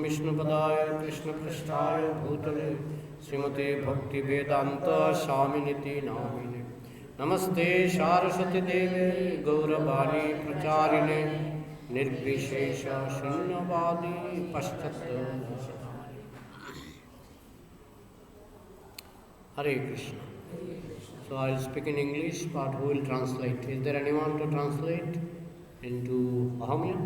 विष्णुपदाय कृष्णपृष्ठाय भूतले श्रीमते भक्तिवेदांत स्वामिनिति नामिने। नमस्ते सारस्वती देवे गौरवाणी प्रचारिणे निर्विशेष शून्यवादी पश्चात्। Hare Krishna. So I will speak in English, but who will translate? Is there anyone to translate into Ahomya?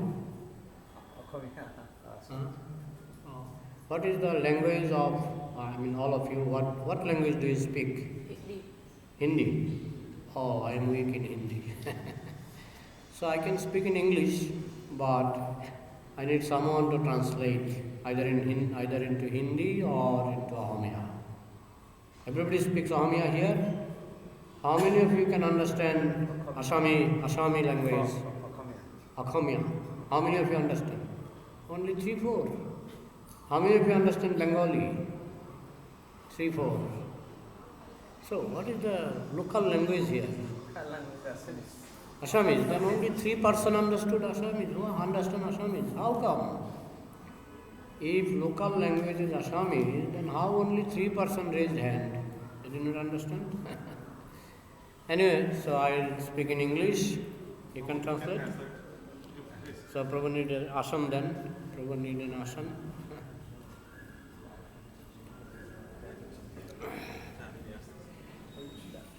What is the language of, all of you, what language do you speak? Hindi. Oh, I am weak in Hindi. So I can speak in English, but I need someone to translate, either into Hindi or into Ahomya. Everybody speaks Ahomya here. How many of you can understand Assami language? Akhomya. How many of you understand? Only 3-4. How many of you understand Bengali? 3-4. So what is the local language here? Assamese. Then only 3% understood Assamese. Who understand Assamese? How come? If local language is Assamese, then how only 3% raised hand? I did not understand. Anyway, so I will speak in English. You can translate. So Prabhu need an asam then. Prabhu need an asam.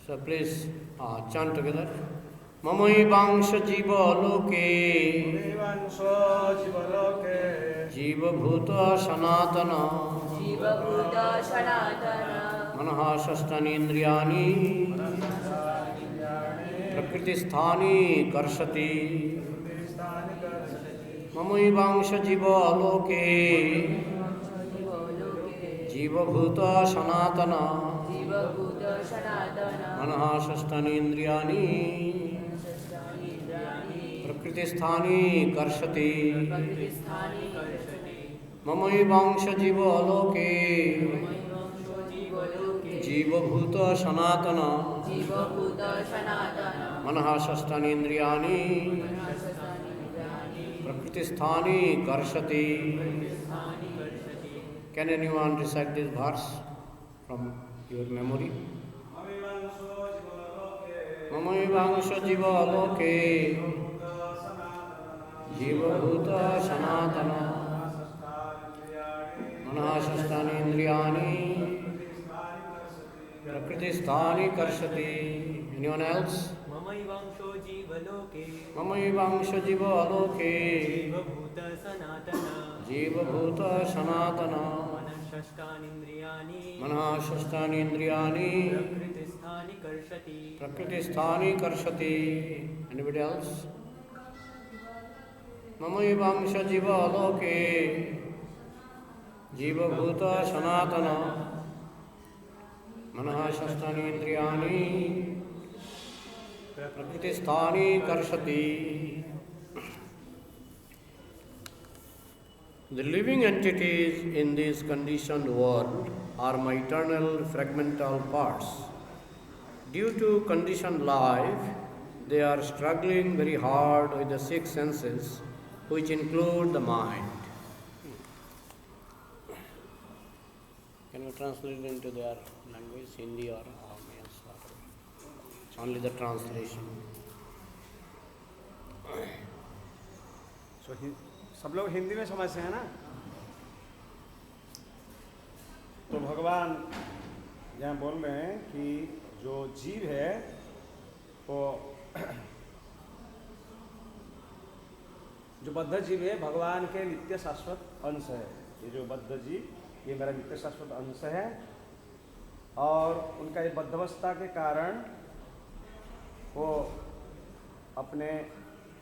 So please chant together. Mamai vangsha jiva loke jiva bhuta sanatana manaha shastani indriyani prakriti sthani karshati. Mamai vangsha jiva loke jiva bhuta sanatana manaha shastani indriyani prakriti sthani karshati. Mamai vangsha jiva loke jiva bhuta sanatana manaha shastani indriyani prakriti sthani karshati. Can anyone recite this verse from your memory? Mamai vangsha jiva loke jiva bhuta sanatana manaha shastani indriyani prakriti sthani karshati. Anyone else? Mamai vangsho jiva loke Mamai vangsha jiva loke jiva bhuta sanatana jiva bhuta sanatana manaha shastani indriyani prakriti sthani karshati. Anybody else? Mamai vangsha jiva loke jiva bhuta sanatana manaha shastani indriyani prakriti sthani karshati. The living entities in this conditioned world are my eternal fragmental parts. Due to conditioned life, they are struggling very hard with the 6 senses, which include the mind. Can you translate it into their language, Hindi or only the translation? So, सब लोग हिंदी में समझते हैं ना? तो भगवान यहाँ बोल रहे हैं कि जो जीव है वो जो बद्ध जीव है भगवान के नित्य शाश्वत अंश है। ये जो बद्ध जीव ये मेरा नित्य शाश्वत अंश है और उनका ये बद्धावस्था के कारण वो अपने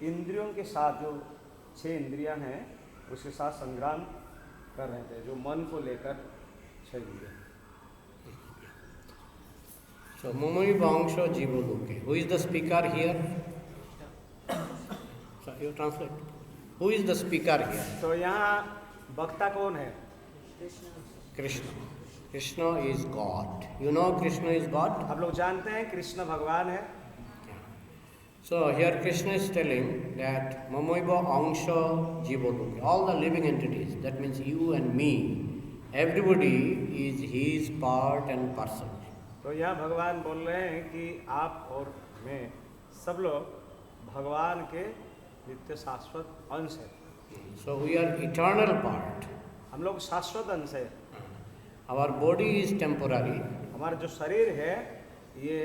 इंद्रियों के साथ जो 6 इंद्रियां हैं उसके साथ संग्राम कर रहे थे, जो मन को लेकर 6 इंद्रियां। So, Mamai vangsha jiva loke. Who is the speaker here? So, you translate. Who is the speaker here? तो यहाँ वक्ता कौन है? Krishna. Krishna is God. You know Krishna is God? आप लोग जानते हैं कृष्ण भगवान है। So here Krishna is telling that Mamoiva Angsha Jivaloke, all the living entities, that means you and me, everybody is his part and parcel. तो यहाँ भगवान बोल रहे हैं कि आप और मैं सब लोग भगवान के नित्य शाश्वत अंश है। So we are eternal part. हम लोग शाश्वत अंश है। Our body is temporary, हमारा जो शरीर है ये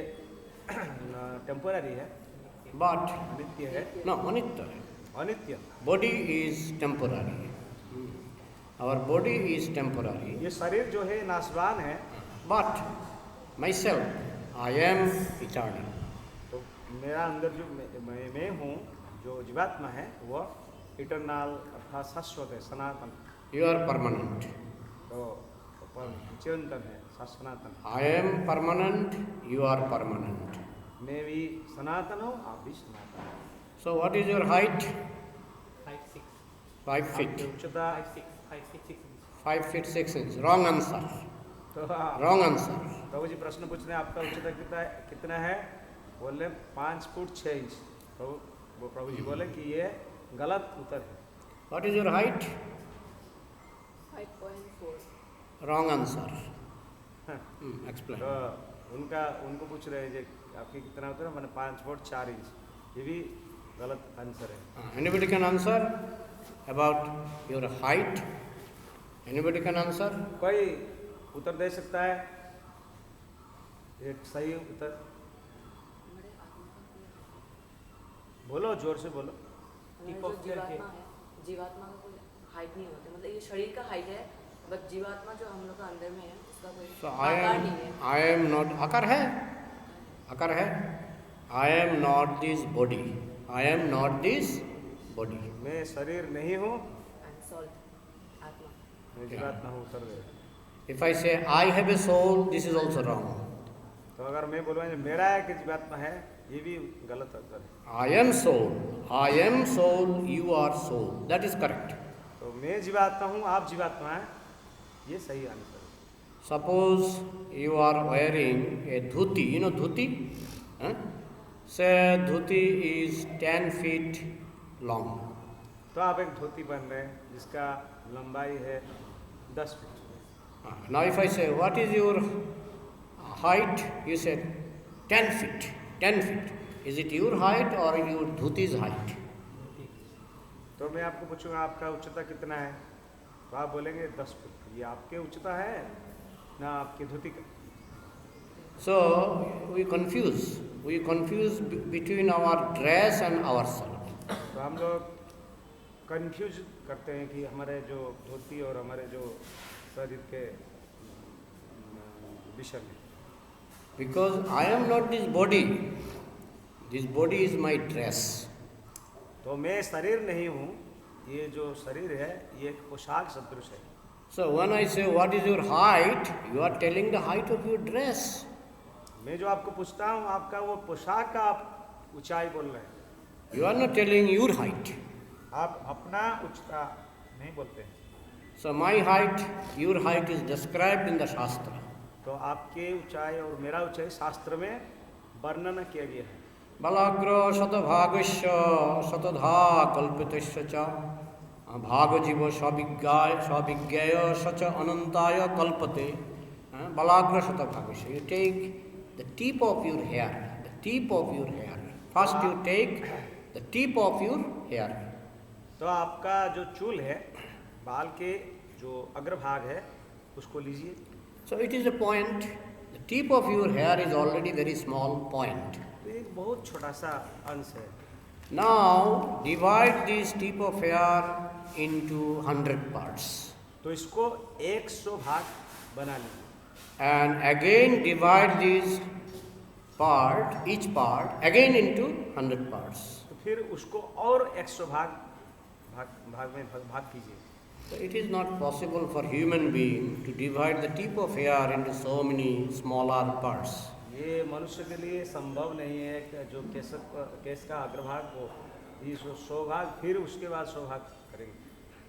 टेम्पोररी है, but नित्य है, no, anitya. अनित्य। Body is temporary. Our body is temporary, ये शरीर जो है नाशवान है, but myself, I am eternal. तो मेरा अंदर जो मैं हूँ, जो जीवात्मा है, वह इटरनल अर्थात शाश्वत है, सनातन। You are permanent. तो चिरंतन है, सनातन। I am permanent, you are permanent. मैं भी सनातन हूँ, आप भी सनातन हो। So what is your height? 5, 6, 5 आपकी feet. उच्चता 5, 6, 6. 5 feet 6 inches. Wrong answer. तो Wrong answer. प्रभु जी प्रश्न पूछ रहे हैं आपका उच्चता कितना है? बोल रहे 5 फुट 6 इंच। प्रभु जी बोले कि ये गलत उत्तर है। What is your height? 5.4. Wrong answer. Explain. तो उनको पूछ रहे हैं जी आपकी कितना उत्तर है? मैंने 5 फुट 4 इंच। ये भी गलत आंसर है। Anybody can answer about your height? Anybody can answer? कोई उत्तर दे सकता है? एक सही उत्तर बोलो, जोर से बोलो। हमारा जो जीवात्मा है, जीवात्मा का कोई हाइट नहीं होता, मतलब ये शरीर का हाइट है, बट जीवात्मा जो हम लोग का अंदर में है उसका कोई So आकार नहीं है। I am not. आकार है? आकार है? I am not this body. I am not this body. मैं शरीर नहीं हूँ, And soul, आत्मा। मैं जीवात्मा हूँ, उत्तर दे। If I say I have a soul, this is also wrong. तो अगर मैं बोलूँ मेरा है कि जीवात्मा है, ये भी गलत उत्तर है। I am soul. I am soul. You are soul. That is correct. तो मैं जीवात्मा हूँ, आप जीवात्मा हैं, ये सही आंसर है। Suppose you are wearing a dhuti. You know dhuti? Huh? Say dhuti is 10 feet long. तो आप एक धोती पहन रहे हैं जिसका लंबाई है 10 feet. Now if I say, what is your height? You said 10 feet. 10 feet. Is it your height or your dhuti's height? तो मैं आपको पूछूंगा आपका उच्चता कितना है, तो आप बोलेंगे 10 फीट। ये आपके उच्चता है ना आपकी धोती का? So we confuse between our dress and ourselves. तो हम लोग कंफ्यूज करते हैं कि हमारे जो धोती और हमारे जो शरीर के विषय में। Because I am not this body. This body is my dress. तो मैं शरीर नहीं हूँ, ये जो शरीर है ये एक पोशाक सदृश है। So when I say what is your height, you are telling the height of your dress. मैं जो आपको पूछता हूँ आपका वो पोशाक का आप ऊंचाई बोल रहे हैं। You are not telling your height. आप अपना उच्चता नहीं बोलते हैं। So my height, your height is described in the Shastra. तो आपके ऊंचाई और मेरा ऊंचाई शास्त्र में वर्णन किया गया है। Balagro shatabhagashya satadha kalpitasya cha bhagajiva shavigyaya sacha anantaya kalpate. Balagro shatabhagashya. You take the tip of your hair. The tip of your hair. First you take the tip of your hair. तो आपका जो चूल है, बाल के जो अग्रभाग है, उसको लीजिए। So it is a point. The tip of your hair is already very small point. तो एक बहुत छोटा सा अंश है। Now divide this tip of hair into 100 parts. तो इसको 100 भाग बना लीजिए। And again divide this part, each part, again into 100 parts. तो फिर उसको और 100 भाग कीजिए। So it is not possible for human being to divide the tip of hair into so many smaller parts. ये मनुष्य के लिए संभव नहीं है कि जो केस का अग्रभाग को 100 भाग, फिर उसके बाद 100 भाग करेंगे।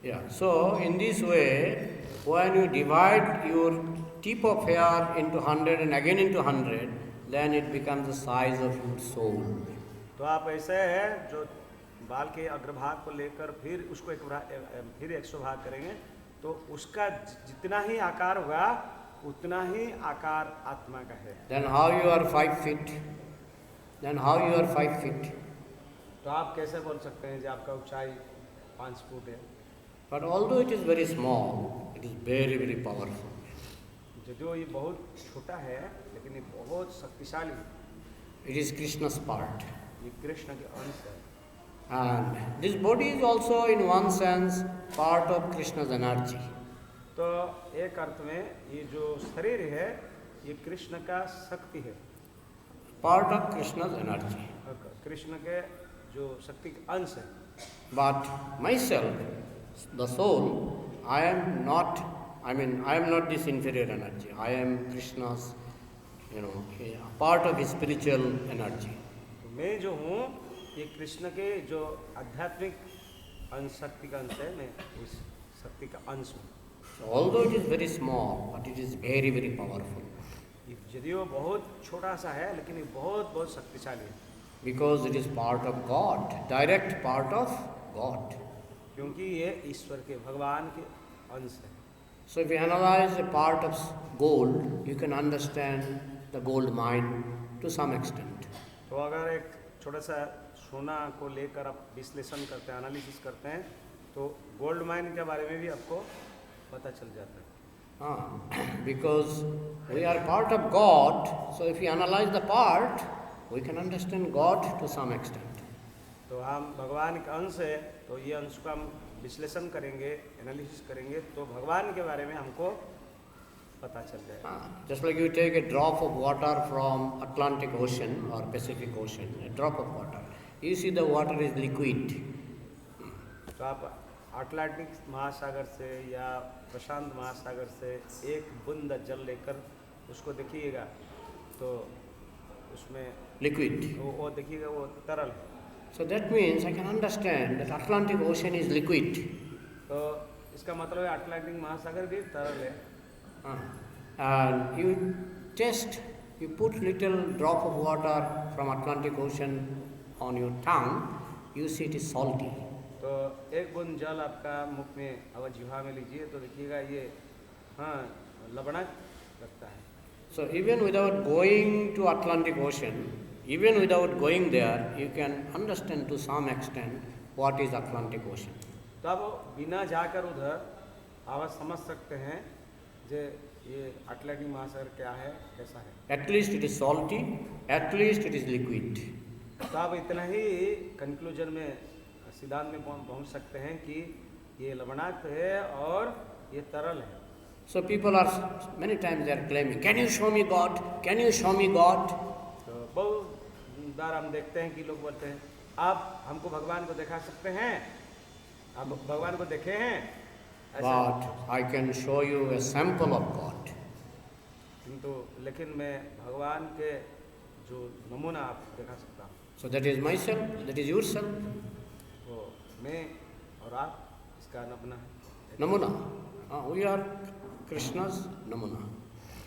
Yeah. So in this way, when you divide your tip of hair into 100 and again into 100, then it becomes the size of your soul. तो आप ऐसे है जो बाल के अग्रभाग को लेकर फिर उसको फिर 100 भाग करेंगे, तो उसका जितना ही आकार होगा उतना ही आकार आत्मा का है। Then how you are 5 feet? Then how you are 5 feet? तो आप कैसे बोल सकते हैं कि आपका ऊंचाई 5 फुट है? But although it is very small, it is very, very powerful. जो ये बहुत छोटा है लेकिन ये बहुत शक्तिशाली है। It is Krishna's part. ये कृष्ण के अंश है। And this body is also in one sense part of Krishna's energy. तो एक अर्थ में ये जो शरीर है ये कृष्ण का शक्ति है, Part of Krishna's energy. Krishna के जो शक्ति का अंश है। But myself, the soul, I am not this inferior energy. I am Krishna's, a part of his spiritual energy. तो मैं जो हूँ ये कृष्ण के जो आध्यात्मिक अंश शक्ति का अंश है, मैं उस शक्ति का अंश हूँ। So although it is very small, but it is very, very powerful. यदि वो बहुत छोटा सा है लेकिन ये बहुत बहुत शक्तिशाली है, Because it is part of God, direct part of God. क्योंकि ये ईश्वर के भगवान के अंश है। So if you analyze a part of gold, you can understand the gold mine to some extent. तो अगर एक छोटा सा सोना को लेकर आप विश्लेषण करते हैं, एनालिसिस करते हैं, तो गोल्ड माइन के बारे में भी आपको पता चल जाता है। Because we are part of God, so if you analyze the part, we can understand God to some extent. तो हम भगवान का अंश है, तो ये अंश को हम विश्लेषण करेंगे, एनालिसिस करेंगे, तो भगवान के बारे में हमको पता चल जाएगा। Just like you take a drop of water from Atlantic Ocean or Pacific Ocean, a drop of water, you see the water is liquid. तो आप अटलांटिक महासागर से या प्रशांत महासागर से एक बूंद जल लेकर उसको देखिएगा तो उसमें Liquid. वो देखिएगा वो तरल है। So that means I can understand that Atlantic Ocean is liquid. तो इसका मतलब है अटलांटिक महासागर भी तरल है। And you put little drop of water from Atlantic Ocean on your tongue, you see it is salty. तो एक बूंद जल आपका मुख में अगर जिह्वा में लीजिए तो देखिएगा ये लवणक लगता है। So even without going to Atlantic Ocean, even without going there, you can understand to some extent what is Atlantic Ocean. तो आप बिना जाकर उधर आप समझ सकते हैं जे ये अटलांटिक महासागर क्या है, कैसा है। At least it is salty, at least it is liquid. तो आप इतना ही कंक्लूजन में सिद्धांत में पहुंच सकते हैं कि ये लवणाक्त है और ये तरल है। So people are many times they are claiming, can you show me God? Can you show me God? तो बहुत बार हम देखते हैं कि लोग बोलते हैं आप हमको भगवान को दिखा सकते हैं, आप भगवान को देखे हैं? But I can show you a sample of God. किंतु लेकिन मैं भगवान के जो नमूना आप दिखा सकता हूँ। So that is myself, that is yourself. तो मैं और आप इसका नमूना है। Namuna. We are Krishna's namuna.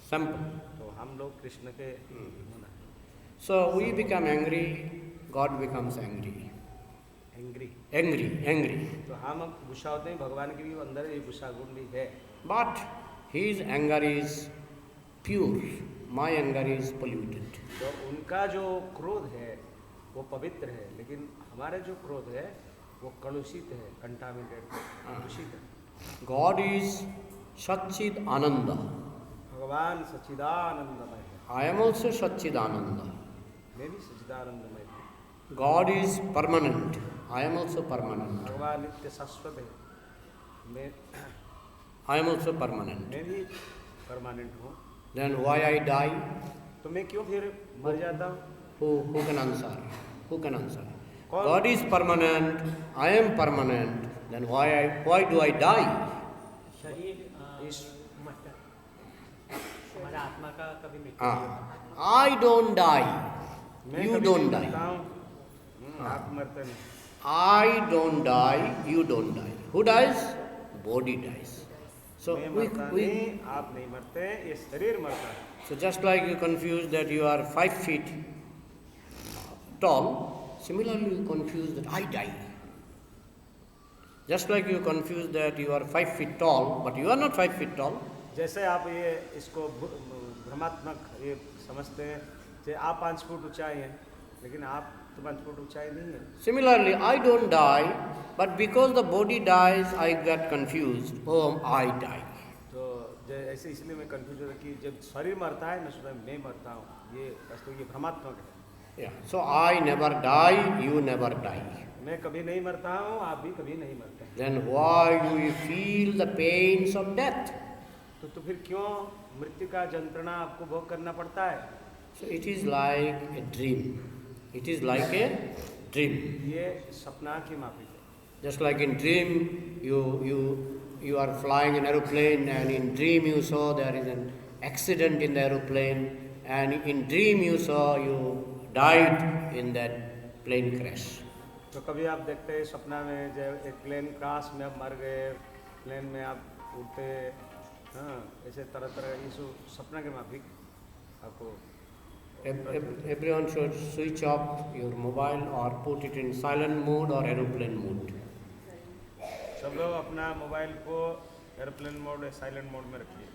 Sample. तो हम लोग कृष्ण के नमूना है। So we become angry, God becomes angry. Angry. तो हम गुस्सा होते हैं, भगवान के भी अंदर ये गुस्सा गुण भी है। But his anger is pure, my anger is polluted. तो उनका जो क्रोध है वो पवित्र है, लेकिन हमारे जो क्रोध है वो कलुषित है, कंटामिनेटेड, दूषित है। God is Satchid Ananda. भगवान सच्चिदानंदमय है। I am also Satchid Ananda. मैं भी सच्चिदानंदमय हूँ। God is permanent. I am also permanent. भगवान नित्य शाश्वत है, I am also permanent. मैं भी परमानेंट हूँ। Then why I die? तो मैं क्यों फिर मर जाता हूँ? Who can answer? Who can answer? कौन? God is permanent. I am permanent. Then why do I die? शरीर इस मरता है, हमारा आत्मा का कभी मृत्यु नहीं होता। I don't die. मैं You कभी don't नहीं die. मरता हूँ। आप मरते नहीं। I don't die. You don't die. Who dies? Body dies. So मैं मरता नहीं, आप नहीं मरते, ये शरीर मरता है। So just like you confuse that you are 5 feet tall, Similarly, you confuse that I die. Just like you confuse that you are 5 feet tall, but you are not 5 feet tall. जैसे आप ये इसको भ्रमात्मक ये समझते हैं कि आप 5 foot ऊंचाई हैं, लेकिन आप तो 5 फुट ऊंचाई नहीं है। Similarly, I don't die, but because the body dies, I get confused. Oh, I die. तो ऐसे इसलिए मैं कंफ्यूज होता कि जब शरीर मरता है मैं सोचता मैं मरता हूँ, ये वास्तव ये भ्रमात्मक है। Yeah. So I never die, you never die. मैं कभी नहीं मरता हूँ, आप भी कभी नहीं मरते हैं। Then why do you feel the pains of death? तो फिर क्यों मृत्यु का यंत्रणा आपको भोग करना पड़ता है? So it is like a dream. It is like a dream. ये सपना की माफी है। Just like in dream, you are flying an aeroplane, and in dream you saw there is an accident in the aeroplane, and in dream you saw you died in that plane crash. तो कभी आप देखते हैं सपना में जब एक plane crash में आप मर गए, प्लेन में आप उड़ते, हाँ ऐसे तरह तरह इस सपना के माफिक आपको Everyone should switch off your mobile or put it in silent mode or aeroplane mode. सब लोग अपना मोबाइल को एयरप्लेन मोड या साइलेंट मोड में रखिए।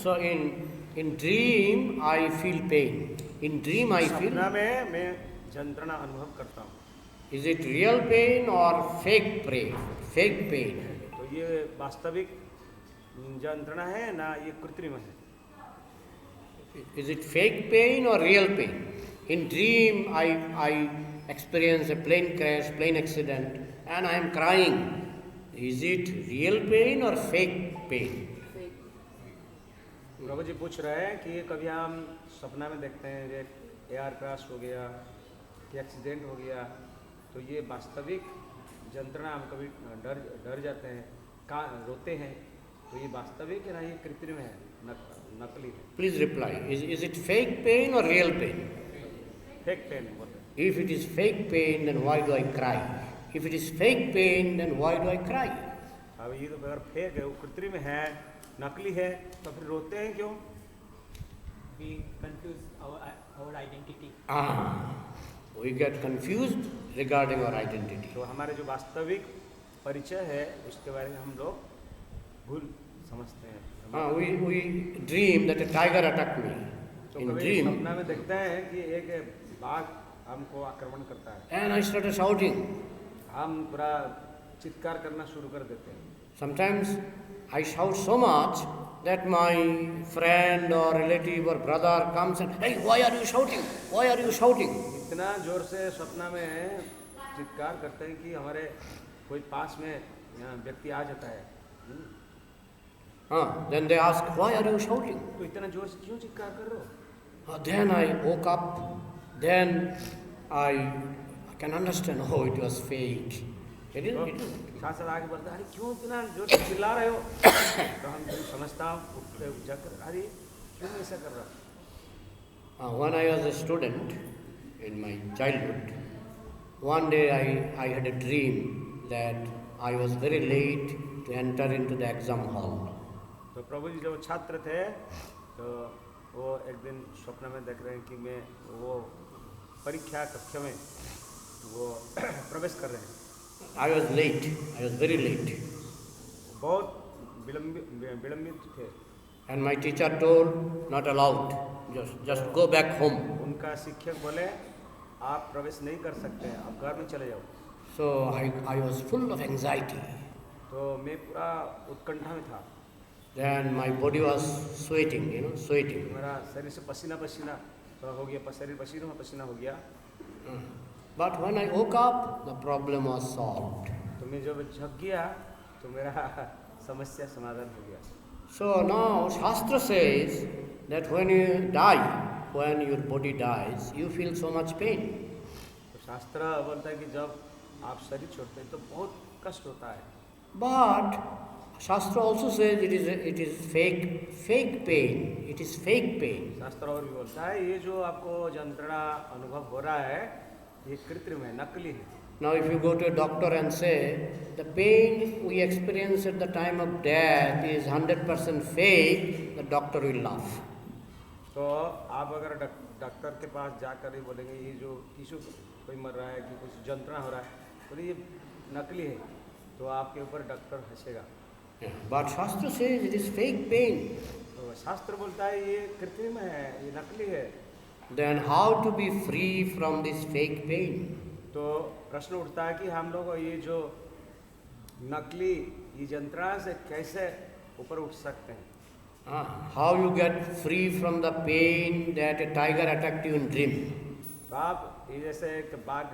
So in dream I feel pain. In dream I feel. सपना में मैं यंत्रणा अनुभव करता हूँ। Is it real pain or fake pain? Fake pain. तो ये वास्तविक यंत्रणा है ना ये कृत्रिम है? Is it fake pain or real pain? In dream I experience a plane crash, plane accident, and I am crying. Is it real pain or fake pain? प्रभु जी पूछ रहे हैं कि कभी हम सपना में देखते हैं कि एयर क्रैश हो गया, कि एक्सीडेंट हो गया, तो ये वास्तविक यंत्रणा हम कभी डर जाते हैं, रोते हैं, तो ये वास्तविक है ना ये कृत्रिम है, नकली है? Please reply. Is it fake pain or real pain? Fake pain बोलते हैं। If it is fake pain, then why do I cry? If it is fake pain, then why do I cry? अब ये तो अगर fake है, वो कृत्रिम है, नकली है, तो फिर रोते हैं क्यों? We confuse our identity. We get confused regarding our identity. तो हमारे जो वास्तविक परिचय है उसके बारे में हम लोग भूल समझते हैं। We dream that a tiger attacked me. तो In कभी dream, सपना में देखते हैं कि एक बाघ हमको आक्रमण करता है, and I started shouting. हम पूरा चित्कार करना शुरू कर देते हैं। Sometimes I shout so much that my friend or relative or brother comes and, hey, why are you shouting? Why are you shouting? इतना जोर से सपना में चित्कार करते हैं कि हमारे कोई पास में व्यक्ति आ जाता है। Then they ask, why are you shouting? तो इतना जोर से क्यों चित्कार कर रहे हो? Then I woke up. Then I can understand, oh, it was fake. It is. साथ साथ आगे बढ़ता है, अरे क्यों इतना जोर से चिल्ला रहे हो? तो हम समझता हूँ, उठते जाकर, अरे क्यों ऐसा कर रहा? When I was a student in my childhood, one day I had a dream that I was very late to enter into the exam hall. तो प्रभु जी जब छात्र थे तो वो एक दिन स्वप्न में देख रहे हैं कि मैं वो परीक्षा कक्षा में वो प्रवेश कर रहे हैं। I was late. I was very late. बहुत विलंबित थे। And my teacher told, not allowed. Just go back home. उनका शिक्षक बोले आप प्रवेश नहीं कर सकते, आप घर में चले जाओ। So I was full of anxiety. तो मैं पूरा उत्कंठा में था। Then my body was sweating, sweating. मेरा शरीर से पसीना पसीना हो गया, शरीर पसीना पसीना हो गया। But when I woke up, the problem was solved. तो मैं जब जग गया तो मेरा समस्या समाधान हो गया। So now Shastra says that when you die, when your body dies, you feel so much pain. तो शास्त्र बोलता है कि जब आप शरीर छोड़ते हैं तो बहुत कष्ट होता है। But Shastra also says it is fake pain. It is fake pain. शास्त्र और भी बोलता है ये जो आपको यंत्रणा अनुभव हो रहा है ये कृत्रिम है, नकली है। Now if you go to a doctor and say the pain we experience at the time of death is 100% fake, the doctor will laugh. तो आप अगर डॉक्टर के पास जाकर ही बोलेंगे ये जो टिश्यू कोई मर रहा है कि कुछ जंत्रणा हो रहा है, बोले ये नकली है, तो आपके ऊपर doctor हंसेगा। But Shastra says it is fake pain. तो शास्त्र बोलता है ये कृत्रिम है, ये नकली है। Then how to be free from this fake pain? तो प्रश्न उठता है कि हम लोग ये जो नकली ये यंत्रणा से कैसे ऊपर उठ सकते हैं। How you get free from the pain that a tiger attacked you in dream? तो आप ये जैसे एक बाघ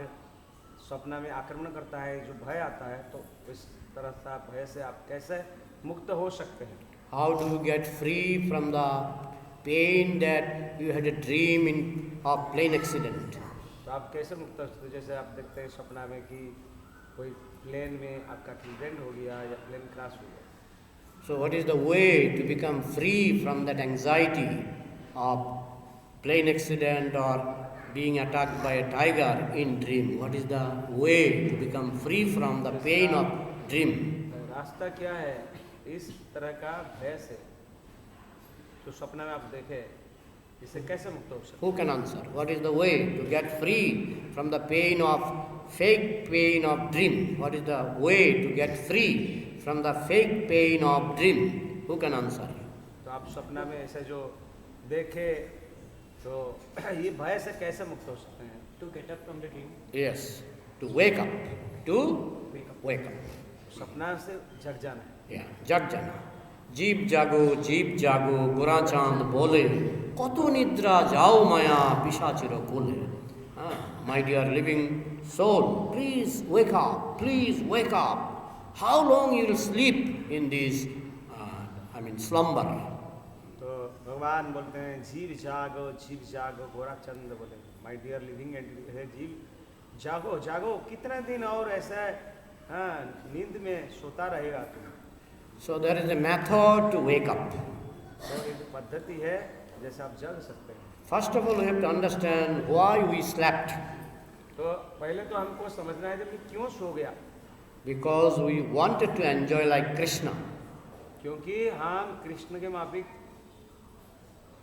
सपना में आक्रमण करता है, जो भय आता है, तो इस तरह से आप भय से आप कैसे मुक्त हो सकते हैं। How do you get free from the pain that you had a dream of plane accident? तो आप कैसे मुक्त हो सकते हैं? जैसे आप देखते हैं सपना में कि कोई प्लेन में आपका एक्सीडेंट हो गया या प्लेन क्रैश हो गया। So what is the way to become free from that anxiety of plane accident or being attacked by a tiger in dream? What is the way to become free from the pain of dream? रास्ता क्या है इस तरह का भय से जो सपना में आप देखे, इससे कैसे मुक्त हो सकते? Who can answer? What is the way to get free from the pain of fake pain of dream? What is the way to get free from the fake pain of dream? Who can answer? तो आप सपना में ऐसे जो देखे तो ये भय से कैसे मुक्त हो सकते हैं? To get up from the dream. Yes, to wake up. To wake up. सपना से जग जाना है। Yeah, जग जाना। जीव जागो गोरा चांद बोले कतो निद्रा जाओ माया पिशाचिर कोले। My dear living soul, please wake up, please wake up. How long you will sleep in this, slumber? तो भगवान बोलते हैं जीव जागो गोरा चंद बोले, माय डियर लिविंग एंटिटी है, जीव जागो जागो, कितने दिन और ऐसा नींद में सोता रहेगा तुम। So there is a method to wake up. तो एक पद्धति है जैसे आप जग सकते हैं। First of all, we have to understand why we slept. तो पहले तो हमको समझना है कि क्यों सो गया। Because we wanted to enjoy like Krishna. क्योंकि हम कृष्ण के माफिक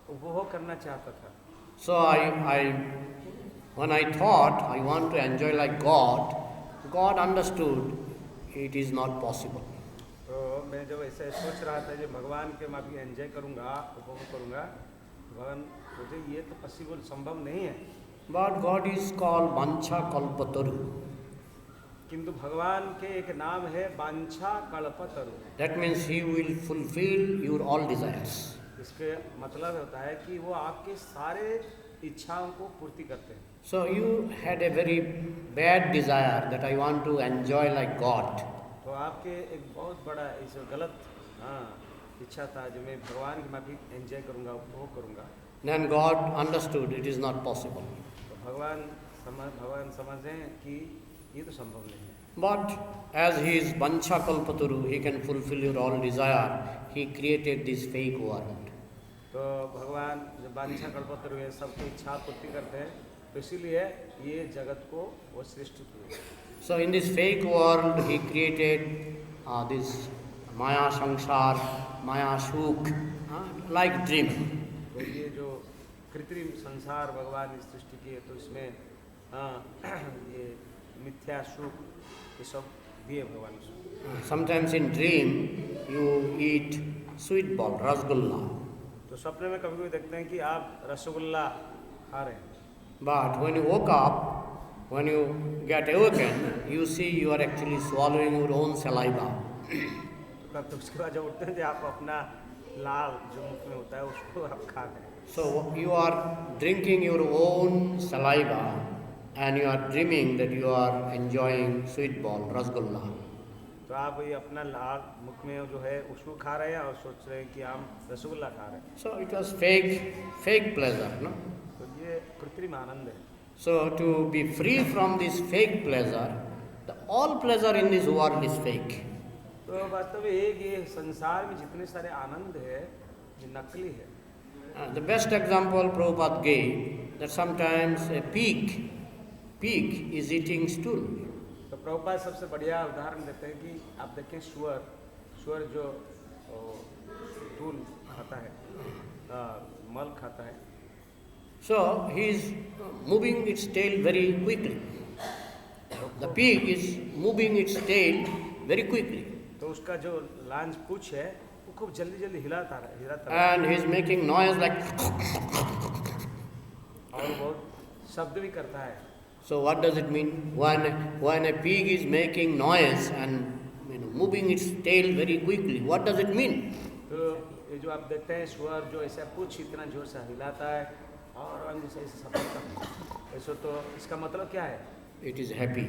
उपभोग करना चाहता था। So when I thought I want to enjoy like God understood it is not possible. तो मैं जब ऐसे सोच रहा था कि भगवान के माफिक एंजॉय करूँगा, उपभोग करूँगा, भगवान सोचे ये तो पॉसिबल संभव नहीं है। But God is called Vancha Kalpataru. किंतु भगवान के एक नाम है वांछा कल्पतरु। That means He will fulfill your all desires. इसके मतलब होता है कि वो आपके सारे इच्छाओं को पूर्ति करते हैं। So you had a very bad desire that I want to enjoy like God. तो आपके एक बहुत बड़ा इस गलत इच्छा था जो मैं भगवान के माफिक एंजॉय करूँगा, उपभोग करूँगा। Then God understood it is not possible. तो भगवान समझें कि ये तो संभव नहीं है। But as He is Vancha Kalpataru, He can fulfill your all desire. He created this fake world. तो भगवान जब वांछा कल्पतरु है, सबकी इच्छा पूर्ति करते हैं, तो इसीलिए ये जगत को वो सृष्टि किए। So in this fake world, He created this Maya Sangsar, Maya Shuk, like dream. तो ये जो कृत्रिम संसार भगवान ने सृष्टि की है, तो इसमें ये मिथ्या सुख ये सब दिए भगवान ने। Sometimes in dream, you eat sweet ball, rasgulla. तो सपने में कभी कभी देखते हैं कि आप रसगुल्ला खा रहे हैं। But when you woke up, when you get awakened, you see you are actually swallowing your own saliva. तो उसके बाद जब उठते हैं तो आप अपना लाल जो मुख में होता है उसको आप खा रहे हैं। So you are drinking your own saliva and you are dreaming that you are enjoying sweet ball, rasgulla. तो आप ये अपना लाल मुख में जो है उसको खा रहे हैं और सोच रहे हैं कि हम रसगुल्ला खा रहे हैं। So it was fake pleasure, no? तो ये कृत्रिम आनंद है। So to be free from this fake pleasure, all pleasure in this world is fake. तो वास्तव में एक ये संसार में जितने सारे आनंद है ये नकली है। The best example Prabhupada gave that sometimes a pig is eating stool. तो प्रभुपाद सबसे बढ़िया उदाहरण देते हैं कि आप देखें सुअर जो धूल खाता है, मल खाता है, So he is moving its tail very quickly. The pig is moving its tail very quickly. तो उसका जो लांज पूछ है वो खूब जल्दी जल्दी हिलाता है And he is making noise like. और बहुत शब्द भी करता है. So what does it mean? When a pig is making noise and moving its tail very quickly, what does it mean? तो ये जो आप देखते हैं सुअर जो ऐसा पूछ इतना जोर से हिलाता है और अंग से ऐसे करता है, ऐसा तो इसका मतलब क्या है? It is happy.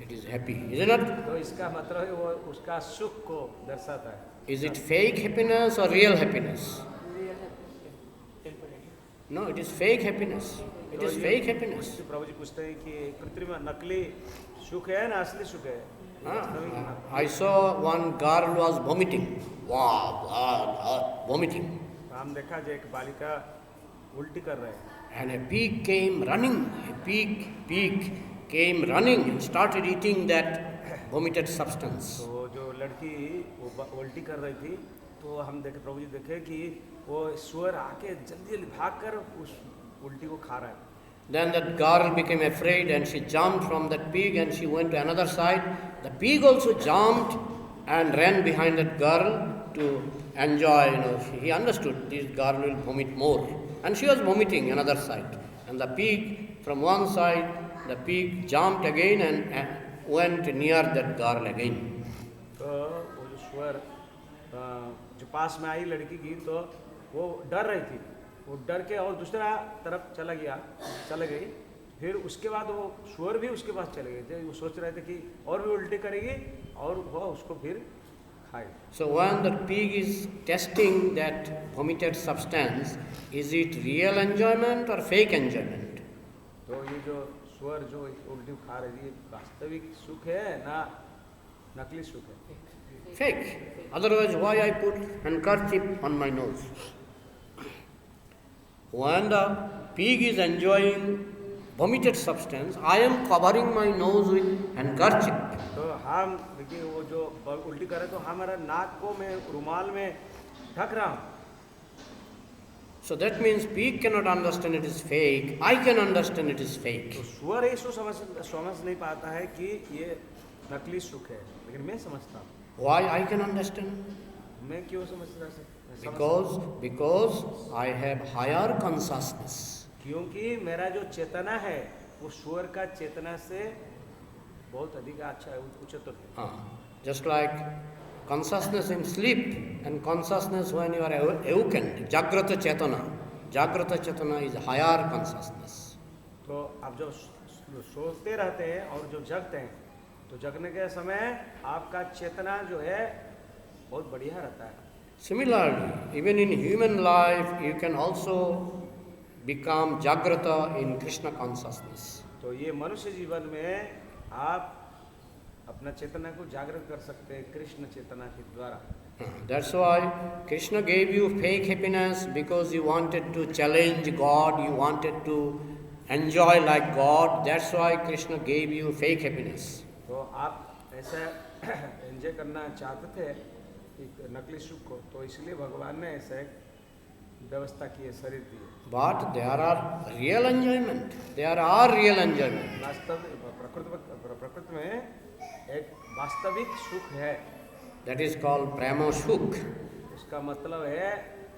It is happy, isn't it? तो इसका मतलब है वो उसका सुख को दर्शाता है. Is it fake happiness or real happiness? No, it is fake happiness. It is fake happiness. प्रभु जी पूछते हैं कि कृत्रिम नकली सुख है ना असली सुख है? I saw one girl was vomiting. Wow, vomiting. हम देखा जो एक बालिका उल्टी कर रहे हैं. And a pig came running. A pig came running and started eating that vomited substance. तो जो लड़की वो उल्टी कर रही थी तो हम देखे प्रभु जी देखे कि वो सुअर आके जल्दी जल्दी भागकर उस उल्टी को खा रहा है. Then that girl became afraid and she jumped from that pig and she went to another side. The pig also jumped and ran behind that girl to enjoy. He understood this girl will vomit more. And she was vomiting another side. And the pig from one side, the pig jumped again and went near that girl again. तो वो जो सुअर जो पास में आई लड़की की तो वो डर रही थी. वो डर के और दूसरा तरफ चला गई. फिर उसके बाद वो सुअर भी उसके पास चले गए थे. वो सोच रहे थे कि और भी उल्टी करेगी और वो उसको फिर खाएगी. So when the pig is testing that vomited substance, is it real enjoyment or fake enjoyment? तो ये जो सुअर जो उल्टी खा रही थी वास्तविक सुख है ना नकली सुख है? Fake. Otherwise, why I put handkerchief on my nose? When the pig is enjoying vomited substance, I am covering my nose with handkerchief. तो हम देखिए वो जो उल्टी करे तो हमारा नाक को मैं रुमाल में ढक रहा हूँ. So that means pig cannot understand it is fake. I can understand it is fake. तो सुअर इसको समझ नहीं पाता है कि ये नकली सुख है, लेकिन मैं समझता हूँ. Why I can understand? मैं क्यों समझता हूँ? Because I have higher consciousness. क्योंकि मेरा जो चेतना है वो सुअर का चेतना से बहुत अधिक अच्छा है, उच्चतर है. Just like consciousness in sleep and consciousness when you are awakened, Jagrata Chetana. Jagrata Chetana is higher consciousness. तो आप जो सोचते रहते हैं और जो जगते हैं तो जगने के समय आपका चेतना जो है बहुत बढ़िया रहता है. Similarly, even in human life, you can also become Jagrata in Krishna consciousness. तो ये मनुष्य जीवन में आप अपना चेतना को जागृत कर सकते हैं कृष्ण चेतना के द्वारा. That's why Krishna gave you fake happiness because you wanted to challenge God, you wanted to enjoy like God. That's why Krishna gave you fake happiness. तो आप ऐसा एंजॉय करना चाहते थे एक नकली सुख को, तो इसलिए भगवान ने ऐसा एक व्यवस्था की है, शरीर दी है. But there are real enjoyment. There are real enjoyment. प्रकृति में एक वास्तविक सुख है. That is called prema sukh. उसका मतलब है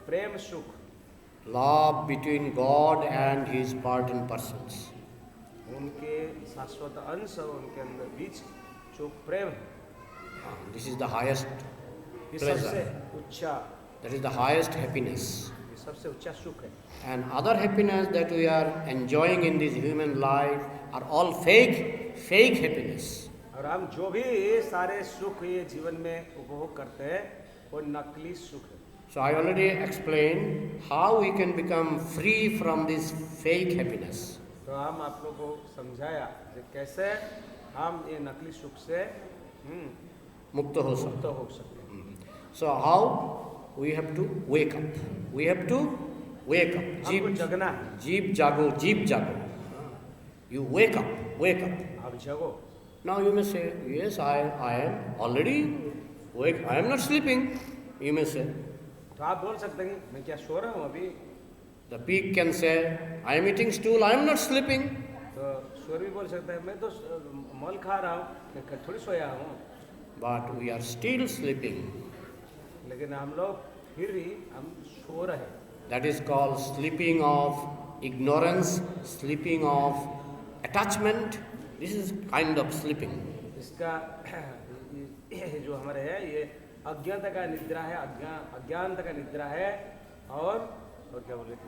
प्रेम सुख. Love between God and His pardoned persons. उनके शाश्वत अंश और उनके अंदर बीच जो प्रेम है, This is the highest ये सबसे pleasure. ऊंचा, That is the highest happiness. ये सबसे ऊंचा सुख है. And other happiness that we are enjoying in this human life are all fake happiness. और हम जो भी सारे सुख ये जीवन में उपभोग करते हैं वो नकली सुख है. So I already explained how we can become free from this fake happiness. तो हम आप लोगों को समझाया कि कैसे हम ये नकली सुख से Mukta ho मुक्त sakta. हो सकते हैं. So how we have to wake up? We have to wake up. हमको जगना है. Jeep jago. You wake up. आप जगो. Now you may say, yes, I am already awake. I am not sleeping. You may say. तो आप बोल सकते हैं मैं क्या सो रहा हूँ अभी? The pig can say, I am eating stool, I am not sleeping. तो सूअर भी बोल सकता है मैं तो मल खा रहा हूँ, मैं थोड़ी सोया हूँ। But we are still sleeping. लेकिन हम लोग फिर भी हम सो रहे। That is called sleeping of ignorance, sleeping of attachment. This is kind of sleeping. इसका ये जो हमारे है ये अज्ञानता का निद्रा है, अज्ञानता का निद्रा है और क्या बोले?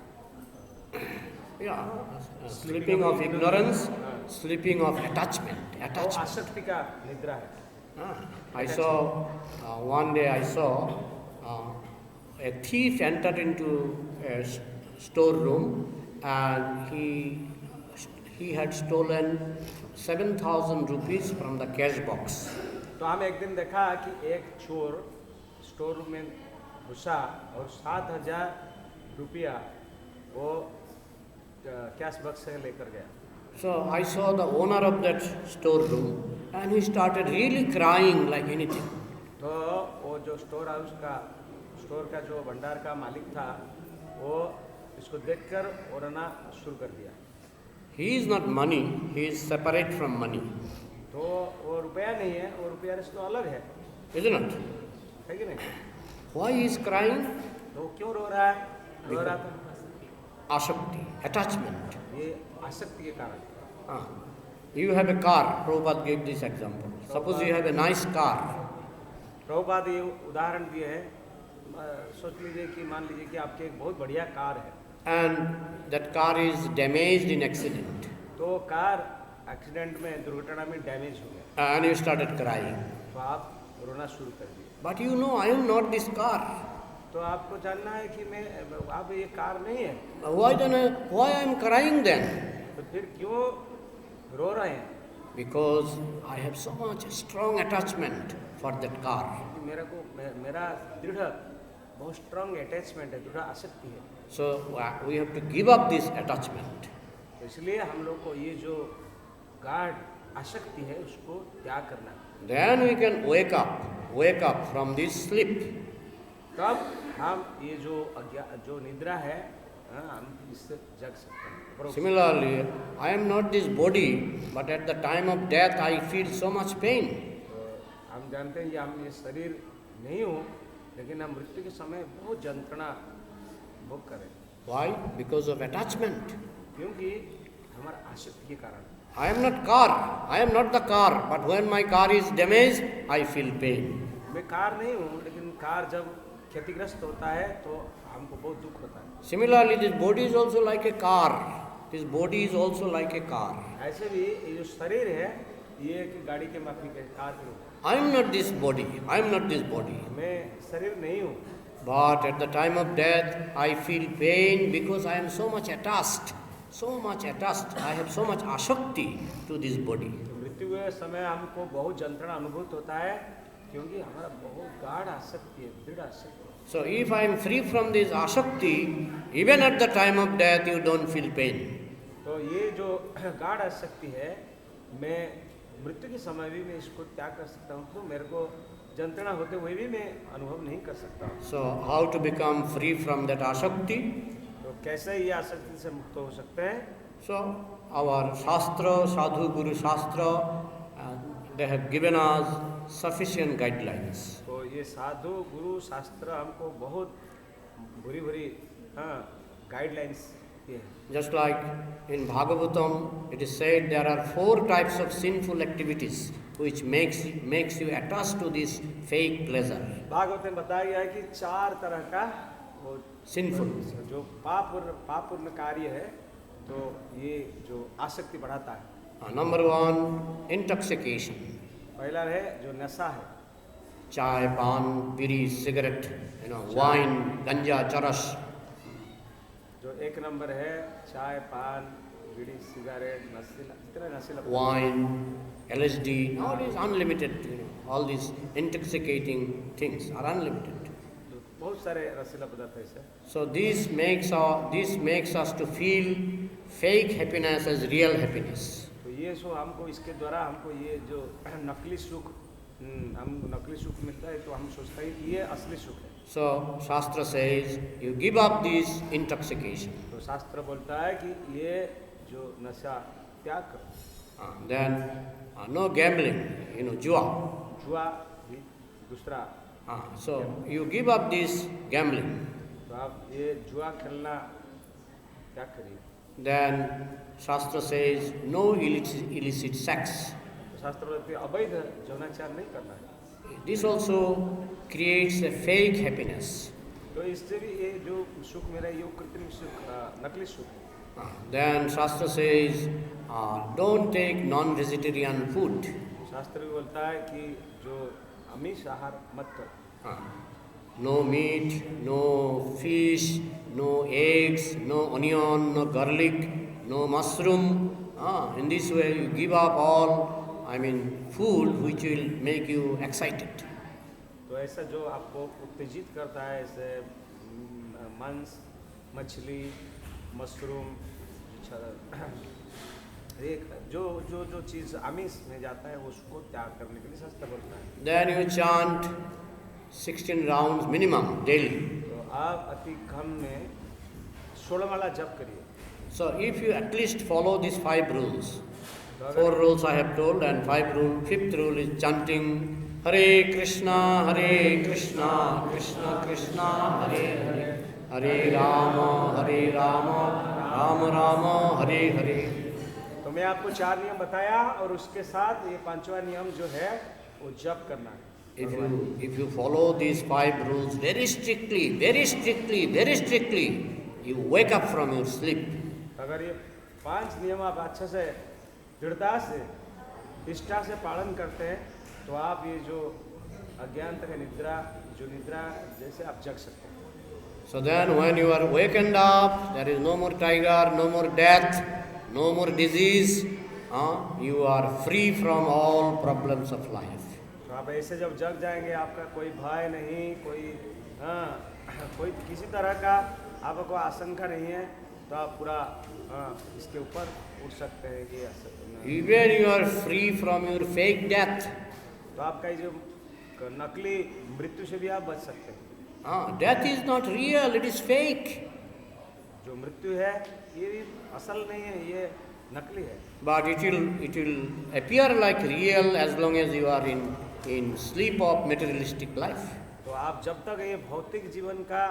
Yeah, sleeping of ignorance, sleeping of attachment. वो आसक्ति का निद्रा है। I saw, one day I saw a thief entered into a storeroom and he had stolen 7,000 rupees from the cash box. तो हम एक दिन देखा कि एक चोर स्टोर रूम में घुसा और 7,000 रुपया वो कैश बॉक्स से लेकर गया। So I saw the owner of that storeroom and he started really crying like anything. तो वो जो स्टोर हाउस का स्टोर का जो भंडार का मालिक था वो इसको देखकर रोना शुरू कर दिया। He is not money, he is separate from money. तो वो रुपया नहीं है, वो रुपया से तो अलग है, Isn't it? है कि नहीं? Why he is crying? तो वो क्यों रो रहा है? रो रहा था Ashakti, attachment. ये आसक्ति के कारण। You have a car, Prabhupada gave this example. Suppose you have a nice car. Prabhupada ये उदाहरण दिए हैं, सोच लीजिए कि मान लीजिए कि आपके एक बहुत बढ़िया कार है And that car is damaged in accident. तो कार एक्सीडेंट में दुर्घटना में डैमेज हो गया And you started crying. तो आप रोना शुरू कर दिए। But you know, I am not this car. तो आपको जानना है कि मैं आप ये कार नहीं है, Why I am crying then? तो फिर क्यों रो रहे हैं? Because I have so much strong attachment for that car. मेरा दृढ़ बहुत स्ट्रांग अटैचमेंट है, दृढ़ आसक्ति है। So we have to give up this attachment. तो इसलिए हम लोग को ये जो गाढ़ आसक्ति है उसको त्याग करना है। Then we can wake up from this sleep. तब हम ये जो निद्रा है हम इससे जग सकते हैं। Similarly, I am not this body, but at the time of death I feel so much pain. हम जानते हैं कि हम ये शरीर नहीं हूँ, लेकिन हम मृत्यु के समय बहुत यंत्रणा भोग करें। Why? Because of attachment. क्योंकि हमारा आसक्ति के कारण। I am not car. I am not the car. But when my car is damaged, I feel pain. मैं कार नहीं हूँ, लेकिन कार जब क्षतिग्रस्त होता है तो हमको बहुत दुख होता है। Similarly, this body is also like a car. This body is also like a car. ऐसे भी ये जो शरीर है ये एक गाड़ी के माफी के कार के रूप। I am not this body. I am not this body. मैं शरीर नहीं हूँ। But at the time of death, I feel pain because I am so much attached. So much attached. I have so much ashakti to this body. मृत्यु के समय हमको बहुत यंत्रणा अनुभूत होता है क्योंकि हमारा बहुत गाढ़ आसक्ति है, दृढ़ आसक्ति। So if I am free from this ashakti, even at the time of death, you don't feel pain. तो ये जो गाढ़ आसक्ति है, मैं मृत्यु के समय भी मैं इसको त्याग कर सकता हूँ, तो मेरे को यंत्रणा होते हुए भी मैं अनुभव नहीं कर सकता। So how to become free from that ashakti? तो कैसे ये आसक्ति से मुक्त हो सकते हैं? So our Shastra, Sadhu Guru Shastra, they have given us sufficient guidelines. तो ये साधु गुरु शास्त्र हमको बहुत भूरी गाइडलाइंस दिए हैं। Just like in Bhagavatam, it is said there are 4 types of sinful activities which makes you attached to this fake pleasure. Bhagavat में बताया गया है कि 4 तरह का वो Sinful. जो पापपूर्ण कार्य है, तो ये जो आसक्ति बढ़ाता है। Number 1, intoxication. पहला है जो नशा है, Chai, pan, biri, cigarette, wine, ganja, charas. जो एक नंबर है चाय, पान, बीड़ी, सिगरेट, नशीला, इतने नशीला Wine, LSD, all these unlimited, all these intoxicating things are unlimited. बहुत सारे रसीला पदार्थ ऐसे। So this makes us to feel fake happiness as real happiness. तो ये जो हमको इसके द्वारा हमको ये जो नकली सुख हम नकली सुख मिलता है तो हम सोचते हैं कि ये असली सुख है। So Shastra says you give up this intoxication. तो शास्त्र बोलता है कि ये जो नशा त्याग करो। Then no gambling, jua. जुआ भी दूसरा। So you give up this gambling. तो आप ये जुआ खेलना त्याग करिए। Then Shastra says no illicit sex. तो शास्त्र बोलते हैं अवैध यौनाचार नहीं करना है। This also creates a fake happiness. तो इससे भी ये जो सुख मेरा ये कृत्रिम सुख, नकली सुख है। Then Shastra says don't take non-vegetarian food. शास्त्र भी बोलता है कि जो आमिष आहार मत करो। No meat, no fish, no eggs, no onion, no garlic, no mushroom. In this way you give up all, food which will make you excited. तो ऐसा जो आपको उत्तेजित करता है, ऐसे मांस, मछली, मशरूम, एक जो चीज़ आमिष में जाता है उसको त्याग करने के लिए शास्त्र बोलता है। Then you chant 16 rounds minimum daily. तो आप अति कम में 16 माला जप करिए। So if you at least follow these 5 rules, 4 rules I have told, and 5th rule is chanting Hare Krishna, Krishna Krishna, Hare Hare, Hare Rama, Rama Rama, Hare Hare. तो मैं आपको 4 नियम बताया और उसके साथ ये 5वां नियम जो है वो जप करना है। If you follow these 5 rules very strictly, you wake up from your sleep. अगर ये 5 नियम आप अच्छे से दृढ़ता से निष्ठा से पालन करते हैं तो आप ये जो अज्ञानता का निद्रा जैसे आप जग सकते हैं। So then when you are wakened up, there is no more tiger, no more death, no more disease. You are free from all problems of life. तो आप ऐसे जब जग जाएंगे, आपका कोई भय नहीं, कोई किसी तरह का आपको आशंका नहीं है, तो आप पूरा इसके ऊपर उठ सकते हैं कि Even you are free from your fake death. तो आपका ये जो नकली मृत्यु से भी आप बच सकते हैं। Death is not real, it is fake. जो मृत्यु है ये भी असल नहीं है, ये नकली है। But it will appear like real as long as you are in sleep of materialistic life. तो आप जब तक ये भौतिक जीवन का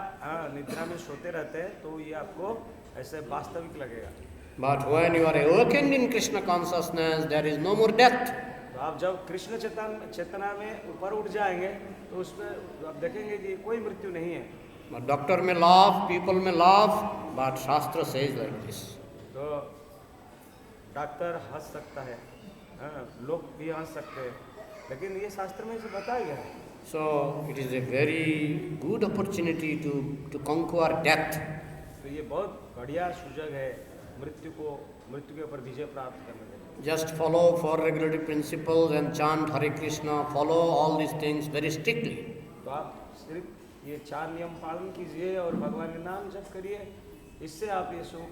निद्रा में सोते रहते हैं तो ये आपको ऐसे वास्तविक लगेगा। But when you are awakened in Krishna consciousness, there is no more death. तो आप जब कृष्ण चेतना में ऊपर उठ जाएंगे तो उसमें आप देखेंगे कि कोई मृत्यु नहीं है। But doctor may laugh, people may laugh, but Shastra says like this. तो डॉक्टर हंस सकता है, लोग भी हंस सकते हैं, लेकिन ये शास्त्र में इसे बताया गया है। So it is a very good opportunity to conquer death. तो ये बहुत बढ़िया सुजग है मृत्यु के ऊपर विजय प्राप्त करने के लिए। Just follow 4 regulative principles and chant Hare Krishna. Follow all these things very strictly. तो आप सिर्फ ये 4 नियम पालन कीजिए और भगवान के नाम जप करिए, इससे आप ये सुख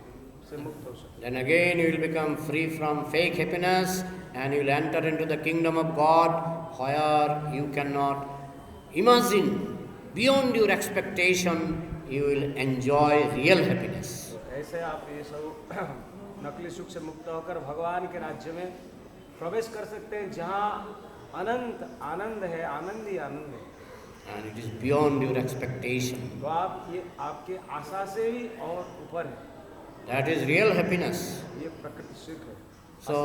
से मुक्त हो सकते हैं। Then again you will become free from fake happiness and you will enter into the kingdom of God where you cannot imagine, beyond your expectation, you will enjoy real happiness. ऐसे आप ये सब नकली सुख से मुक्त होकर भगवान के राज्य में प्रवेश कर सकते हैं जहाँ अनंत आनंद है, आनंद ही आनंद है। And it is beyond your expectation. तो आप ये आपके आशा से भी और ऊपर है। That is real happiness. ये प्रकृति सुख है। So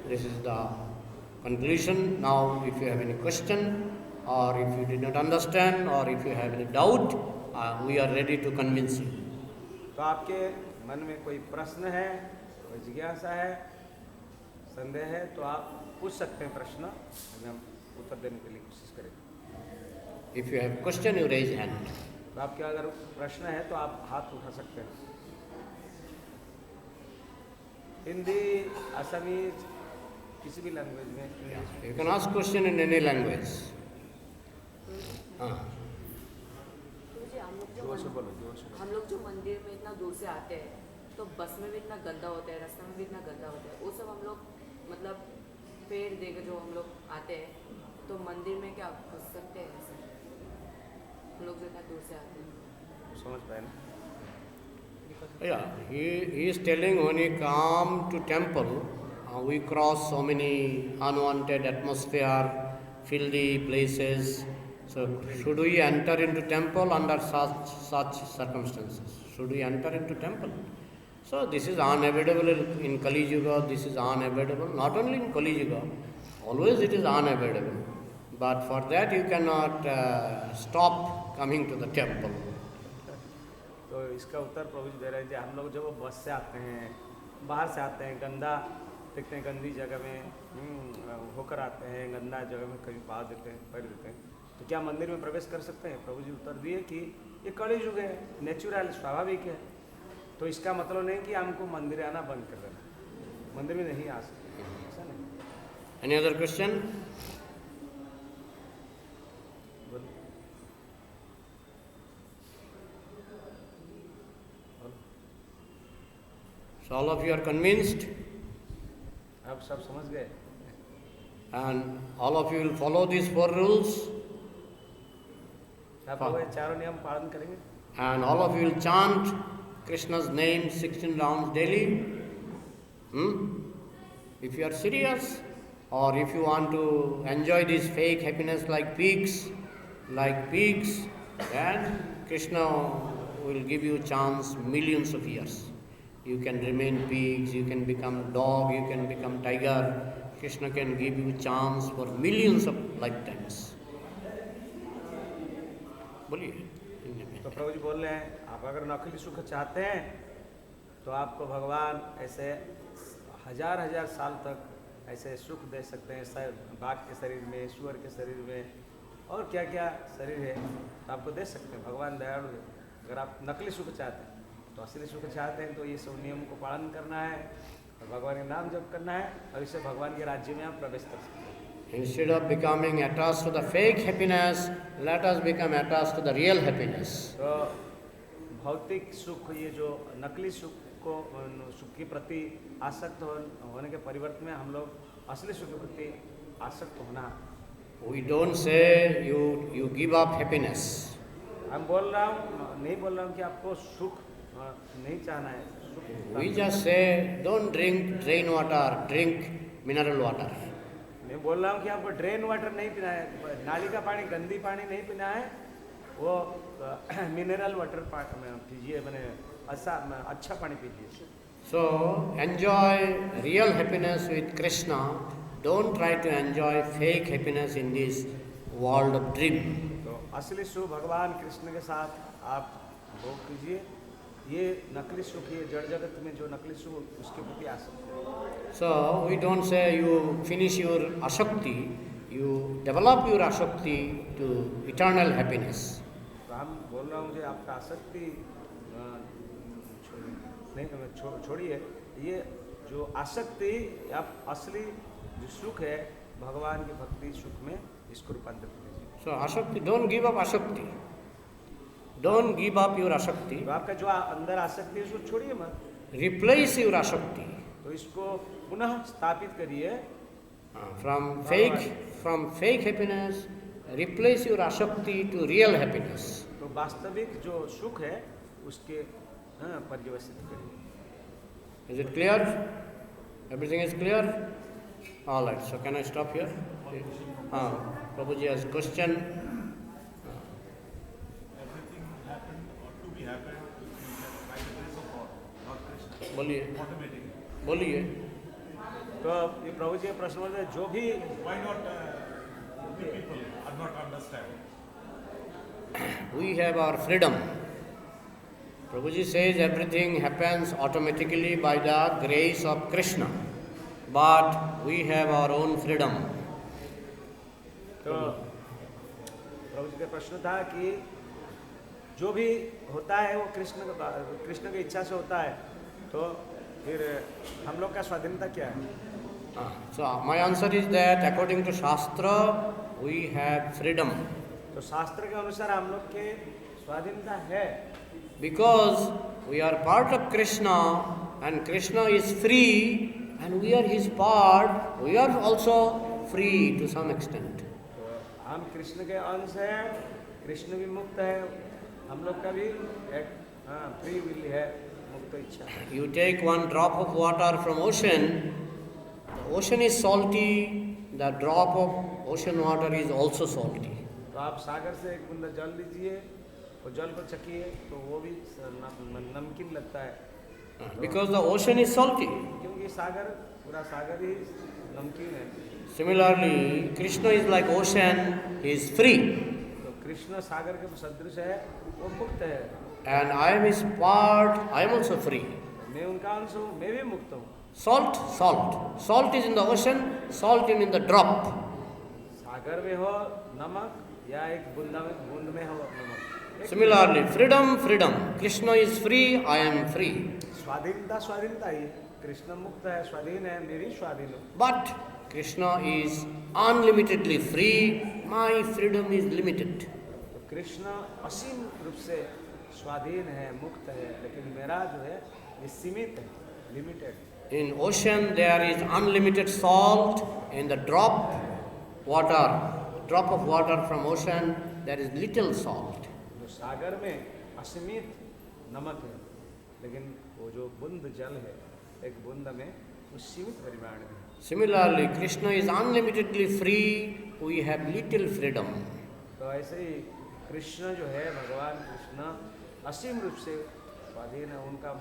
this is the conclusion. Now if you have any question or if you did not understand or if you have any doubt, we are ready to convince you. तो आपके मन में कोई प्रश्न है, कोई जिज्ञासा है, संदेह है, तो आप पूछ सकते हैं प्रश्न, हम उत्तर देने के लिए कोशिश करेंगे। If you have question, you raise hand. तो आपके अगर प्रश्न है तो आप हाथ उठा सकते हैं। हिंदी, असमीज, किसी भी लैंग्वेज में, English. You can ask question in any language. हम लोग जो मंदिर में इतना दूर से आते हैं तो बस में भी इतना गंदा होता है, रास्ते में भी इतना गंदा होता है, वो सब हम लोग मतलब पेड़ देकर जो हम लोग आते हैं तो मंदिर में क्या घुस सकते हैं? हम लोग जो इतना दूर से आते हैं। समझ पाए ना? Yeah, he is telling when we come to temple, we cross so many unwanted atmosphere, filthy places. So should we enter into temple under such circumstances? Should we enter into temple? So this is unavoidable in Kali Yuga, this is unavoidable, not only in Kali Yuga, always it is unavoidable. But for that you cannot stop coming to the temple. तो इसका उत्तर प्रभु जी दे रहे हैं कि हम लोग जब बस से आते हैं, बाहर से आते हैं, गंदा देखते हैं, गंदी जगह में होकर आते हैं, गंदा जगह में कहीं पा देते हैं, पैर देते हैं, तो क्या मंदिर में प्रवेश कर सकते हैं? प्रभु जी उत्तर दिए कि ये कली युग है, नेचुरल स्वाभाविक है। तो इसका मतलब नहीं कि हमको मंदिर आना बंद कर देना, मंदिर में नहीं आ सकते, ऐसा नहीं। Any other question? So all of you are convinced, आप सब समझ गए? and all of you will follow these 4 rules, आप लोग ये चारों नियम पालन करेंगे? and all of you will chant Krishna's name 16 rounds daily. If you are serious, or if you want to enjoy this fake happiness like pigs, then Krishna will give you chance millions of years. You can remain pigs, you can become dog, you can become tiger. Krishna can give you chance for millions of lifetimes. बोलिए। तो प्रभु जी बोल रहे हैं, आप अगर नकली सुख चाहते हैं तो आपको भगवान ऐसे हजार हजार साल तक ऐसे सुख दे सकते हैं, बाघ के शरीर में, सुअर के शरीर में, और क्या क्या शरीर है तो आपको दे सकते हैं। भगवान दयालु है। अगर आप नकली सुख चाहते हैं, तो असली सुख चाहते हैं तो ये सब नियम को पालन करना है और भगवान के नाम जप करना है, और इससे भगवान के राज्य में आप प्रवेश कर सकते हैं। Instead of becoming attached to the fake happiness, let us become attached to the real happiness. तो भौतिक सुख, ये जो नकली सुख के प्रति आसक्त होने के परिवर्तन में हम लोग असली सुख के प्रति आसक्त होना। We don't say you give up happiness. हम नहीं बोल रहा हूँ कि आपको सुख नहीं चाहना है। We just say don't drink drain water, drink mineral water. मैं बोल रहा हूँ कि आपको ड्रेन वाटर नहीं पीना है, नाली का पानी, गंदी पानी नहीं पीना है, वो मिनरल वाटर पीजिए, मैंने अच्छा पानी पीजिए। So enjoy real happiness with Krishna. Don't try to enjoy fake happiness in this world of dream. तो असली सुख भगवान कृष्ण के साथ आप भोग कीजिए। ये नकली सुख, ये जड़ जगत में जो नकली सुख, उसके प्रति आसक्त है। So we don't say you finish your asakti, you develop your asakti to eternal happiness. तो हम बोल रहा हूँ कि आपका आसक्ति छोड़िए, ये जो आसक्ति, आप असली जो सुख है भगवान की भक्ति सुख में, इसको रूपांतरित कीजिए। So asakti, don't give up asakti. Don't give up your asakti. तो आपका जो अंदर आसक्ति है उसको छोड़िए मत, Replace your asakti. तो इसको पुनः स्थापित करिए। From fake happiness, replace your asakti to real happiness. तो वास्तविक जो सुख है उसके पर्यवसित करिए। Is it clear? Everything is clear? All right. So can I stop here? Prabhuji has question. Everything happened or to be happened by the grace of God, not Krishna. बोलिए Automatically. बोलिए। तो ये प्रभु जी का प्रश्न है, जो भी Why not the people are not understand? We have our freedom. Prabhuji says everything happens automatically by the grace of Krishna, but we have our own freedom. तो प्रभु जी का प्रश्न था कि जो भी होता है वो कृष्ण की इच्छा से होता है, तो फिर हम लोग का स्वाधीनता क्या है? So my answer is that according to Shastra, we have freedom. तो शास्त्र के अनुसार हम लोग के स्वाधीनता है, Because we are part of Krishna and Krishna is free and we are his part, we are also free to some extent. तो हम कृष्ण के अंश हैं, कृष्ण भी मुक्त है, हम लोग का भी एक फ्री विल है, मुक्त इच्छा। You take one drop of water from ocean, the ocean is salty, the drop of ocean water is also salty. तो आप सागर से एक बूंदा जल लीजिए और जल को चखिए तो वो भी नमकीन लगता है, Because the ocean is salty. क्योंकि सागर, पूरा सागर ही नमकीन है। Similarly, Krishna is like ocean, he is free. तो कृष्ण सागर के सदृश है, वो मुक्त है। And I am his part, I am also free. मैं उनका अंश हूँ, मैं भी मुक्त हूँ। Salt, salt. Salt is in the ocean, salt is in the drop. सागर में हो नमक या एक बूंद में हो नमक। Similarly, freedom, freedom. Krishna is free, I am free. स्वाधीनता स्वाधीनता ही, कृष्ण मुक्त है, स्वाधीन है, मैं भी स्वाधीन हूँ। But Krishna is unlimitedly free, my freedom is limited. तो कृष्ण असीम रूप से स्वाधीन है, मुक्त है, लेकिन मेरा जो है ये सीमित है, limited. In ocean there is unlimited salt, in the drop of water from ocean there is little salt. जो सागर में असीमित नमक है, लेकिन वो जो बूंद जल है, एक बूंद में वो सीमित परिमाण में। Similarly, Krishna is unlimitedly free, we have little freedom. तो ऐसे ही कृष्ण जो है, भगवान कृष्ण असीम रूप से स्वाधीन है, उनका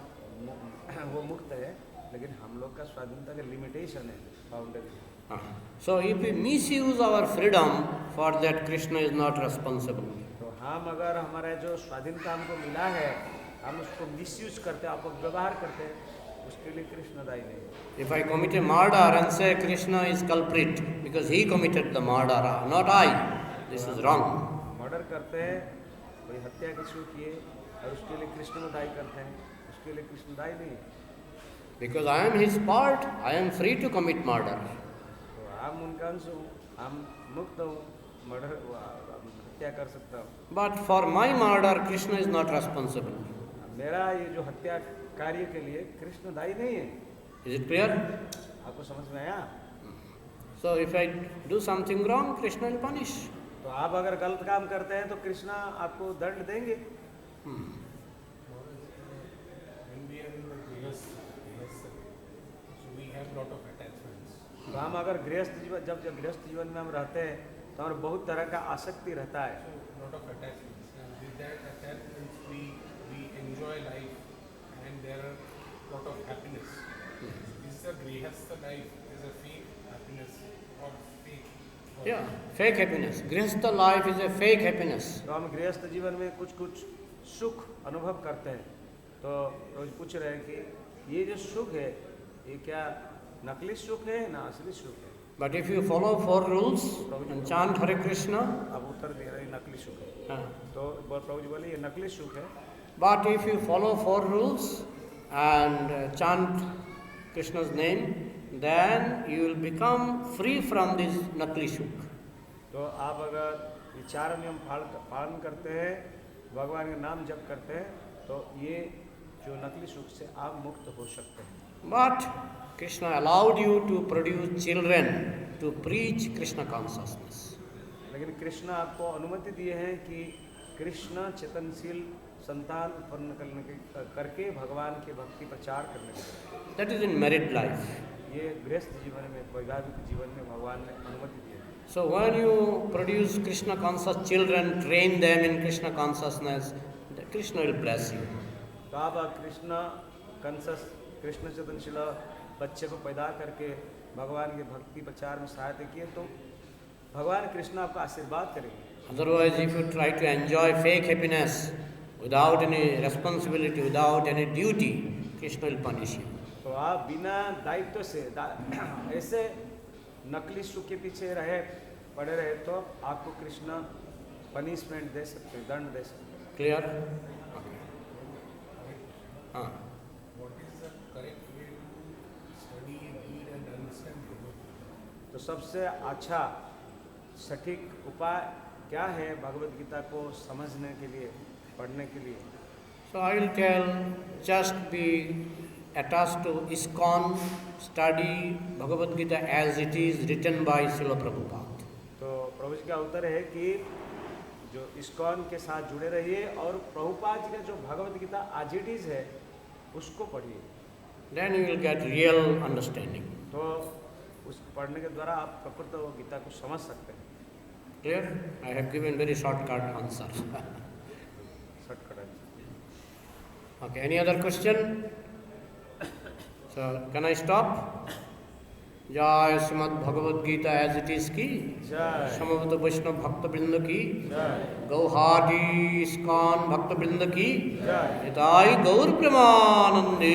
वो मुक्त है, लेकिन हम लोग का स्वाधीनता का लिमिटेशन है, boundary. So if we misuse our freedom, for that Krishna is not responsible. तो हम अगर हमारा जो स्वाधीनता हमको मिला है, हम उसको मिसयूज करते हैं, आपको व्यवहार करते हैं, उसके लिए कृष्ण दायी नहीं। If I commit a murder and say Krishna is culprit because he committed the murder, not I, this is wrong. Murder करते हैं, कोई हत्या किसी किए और उसके लिए कृष्ण को दायी करते हैं, उसके लिए कृष्ण दायी नहीं है। Because I am his part, I am free to commit murder. तो हम उनका अंश हूँ, हम मुक्त हूँ, मर्डर हत्या कर सकता हूँ। But for my murder, Krishna is not responsible. मेरा ये जो हत्या कार्य के लिए कृष्ण दायी नहीं है। Is it clear? आपको समझ में आया? So if I do something wrong, Krishna will punish. तो आप अगर गलत काम करते हैं तो कृष्णा आपको दंड देंगे। When we are in the grihastha, so we have lot of attachments. तो हम अगर गृहस्थ जीवन जब गृहस्थ जीवन में हम रहते हैं तो हमें बहुत तरह का आसक्ति रहता है। So lot of attachments. And with that attachments, we enjoy life, and there are lot of happiness. This is a grihastha life, is a fake happiness or fake. Yeah, fake happiness. Grihastha life is a fake happiness. तो हम गृहस्थ जीवन में कुछ कुछ सुख अनुभव करते हैं। तो रोज पूछ रहे हैं कि ये जो सुख है ये क्या नकली सुख है ना असली सुख है? But if you follow 4 rules and chant Hare Krishna, अब उत्तर दे रहे हैं नकली सुख है। uh, तो प्रभु जी बोले ये नकली सुख है। but if you follow 4 rules and chant Krishna's name, then you will become free from this nakli shuk. तो आप अगर ये 4 नियम पालन करते हैं, भगवान का नाम जप करते हैं, तो ये जो नकली सुख से आप मुक्त हो सकते हैं। But Krishna allowed you to produce children to preach Krishna consciousness. लेकिन कृष्ण आपको अनुमति दिए हैं कि कृष्ण चेतनशील संतान उत्पन्न करके भगवान के भक्ति प्रचार करने के। That is in married life. ये गृहस्थ जीवन में, वैवाहिक जीवन में भगवान ने अनुमति दी है। So when you produce Krishna conscious children, train them in Krishna consciousness, then Krishna will bless you. तो आप कृष्ण चेतनशील बच्चे को पैदा करके भगवान के भक्ति प्रचार में सहायता किए तो भगवान कृष्ण आपका आशीर्वाद करेंगे। Otherwise, if you try to enjoy fake happiness without any responsibility, without any duty, Krishna will punish you. तो आप बिना दायित्व से ऐसे नकली सुख के पीछे पड़े रहे तो आपको कृष्ण पनिशमेंट दे सकते, दंड दे सकते। Clear? Okay. What is the correct way to study, read, and understand Bhagavad Gita? तो सबसे अच्छा सटीक उपाय क्या है भगवद गीता को समझने के लिए, पढ़ने के लिए? So I will tell, just be attached to ISKCON, study Bhagavad Gita as it is written by Srila Prabhupada. तो प्रभु जी का उत्तर है कि जो इस्कॉन के साथ जुड़े रहिए और प्रभुपाद जी का जो भगवत गीता आज इट इज है उसको पढ़िए। Then you will get real understanding. तो उस पढ़ने के द्वारा आप प्रकृत वो गीता को समझ सकते हैं। Clear? I have given very shortcut answer. Shortcut है। Okay, any other question? So, can I stop? जय Shrimad Bhagavad Gita as it is की जय समवेत वैष्णव भक्त वृंद की जय गौहाटी इस्कॉन भक्त वृंद की जय निताई गौर प्रेमानंदे।